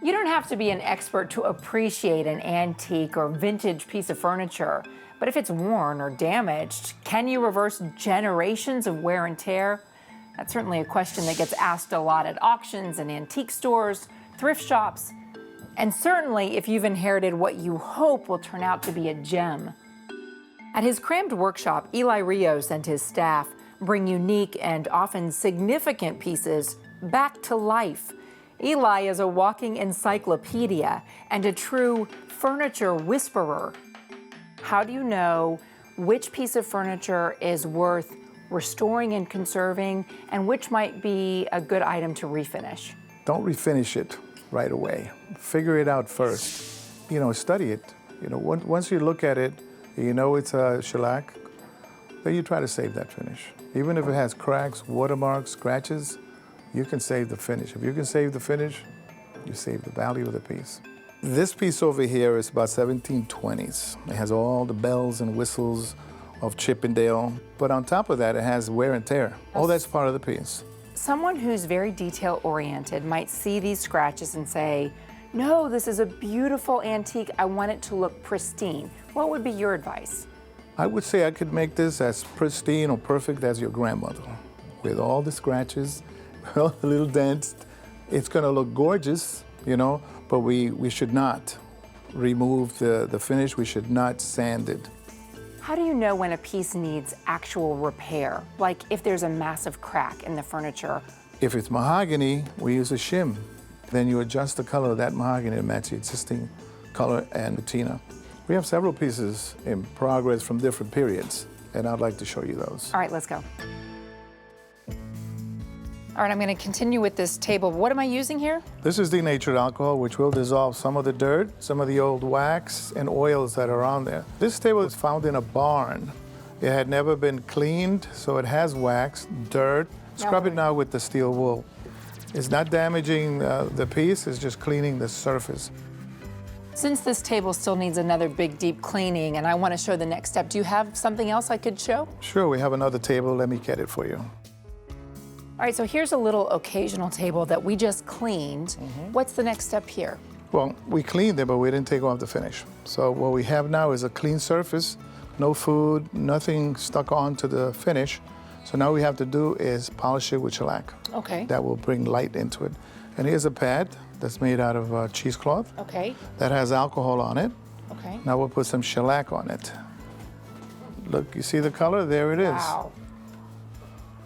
You don't have to be an expert to appreciate an antique or vintage piece of furniture, but if it's worn or damaged, can you reverse generations of wear and tear? That's certainly a question that gets asked a lot at auctions and antique stores, thrift shops, and certainly if you've inherited what you hope will turn out to be a gem. At his crammed workshop, Eli Rios and his staff bring unique and often significant pieces back to life. Eli is a walking encyclopedia and a true furniture whisperer. How do you know which piece of furniture is worth restoring and conserving, and which might be a good item to refinish? Don't refinish it right away. Figure it out first. Study it. Once you look at it, it's a shellac, then you try to save that finish. Even if it has cracks, watermarks, scratches, you can save the finish. If you can save the finish, you save the value of the piece. This piece over here is about 1720s. It has all the bells and whistles of Chippendale, but on top of that, it has wear and tear. All that's part of the piece. Someone who's very detail-oriented might see these scratches and say, no, this is a beautiful antique, I want it to look pristine. What would be your advice? I would say I could make this as pristine or perfect as your grandmother, with all the scratches, all the little dents. It's gonna look gorgeous, but we should not remove the finish, we should not sand it. How do you know when a piece needs actual repair? Like if there's a massive crack in the furniture? If it's mahogany, we use a shim. Then you adjust the color of that mahogany to match the existing color and patina. We have several pieces in progress from different periods, and I'd like to show you those. All right, let's go. All right, I'm going to continue with this table. What am I using here? This is denatured alcohol, which will dissolve some of the dirt, some of the old wax and oils that are on there. This table is found in a barn. It had never been cleaned, so it has wax, dirt. Scrub it now with the steel wool. It's not damaging the piece, it's just cleaning the surface. Since this table still needs another big, deep cleaning, and I want to show the next step, do you have something else I could show? Sure, we have another table. Let me get it for you. All right, so here's a little occasional table that we just cleaned. What's the next step here? Well, we cleaned it, but we didn't take off the finish. So what we have now is a clean surface, no food, nothing stuck onto the finish. So now we have to do is polish it with shellac. Okay. That will bring light into it. And here's a pad that's made out of cheesecloth. Okay. That has alcohol on it. Okay. Now we'll put some shellac on it. Look, you see the color? There it is. Wow.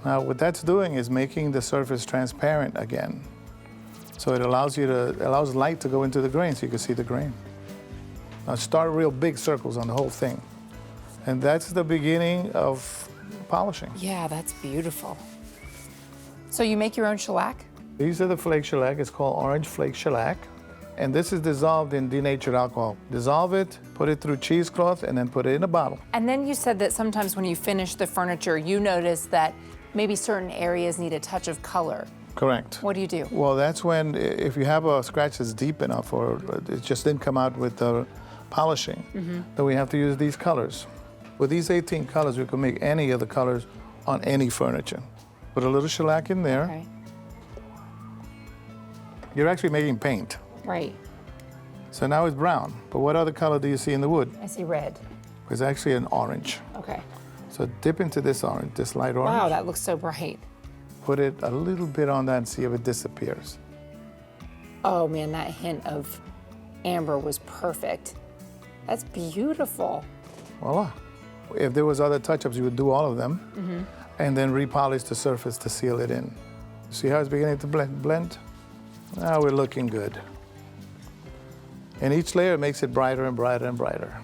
Now what that's doing is making the surface transparent again. So it allows light to go into the grain so you can see the grain. Now start real big circles on the whole thing. And that's the beginning of polishing. Yeah, that's beautiful. So you make your own shellac? These are the flake shellac. It's called orange flake shellac. And this is dissolved in denatured alcohol. Dissolve it, put it through cheesecloth, and then put it in a bottle. And then you said that sometimes when you finish the furniture, you notice that maybe certain areas need a touch of color. Correct. What do you do? Well, that's when, if you have a scratch that's deep enough or it just didn't come out with the polishing, then we have to use these colors. With these 18 colors, we can make any of the colors on any furniture. Put a little shellac in there. Okay. You're actually making paint. Right. So now it's brown. But what other color do you see in the wood? I see red. It's actually an orange. Okay. So dip into this orange, this light orange. Wow, that looks so bright. Put it a little bit on that and see if it disappears. Oh man, that hint of amber was perfect. That's beautiful. Voila. If there was other touch-ups, you would do all of them and then repolish the surface to seal it in. See how it's beginning to blend? Now we're looking good. And each layer makes it brighter and brighter and brighter.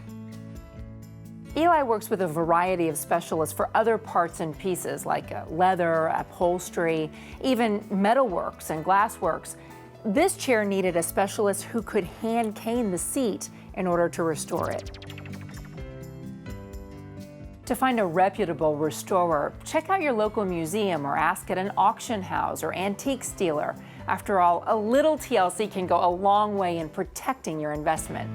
Eli works with a variety of specialists for other parts and pieces like leather, upholstery, even metalworks and glassworks. This chair needed a specialist who could hand cane the seat in order to restore it. To find a reputable restorer, check out your local museum or ask at an auction house or antiques dealer. After all, a little TLC can go a long way in protecting your investment.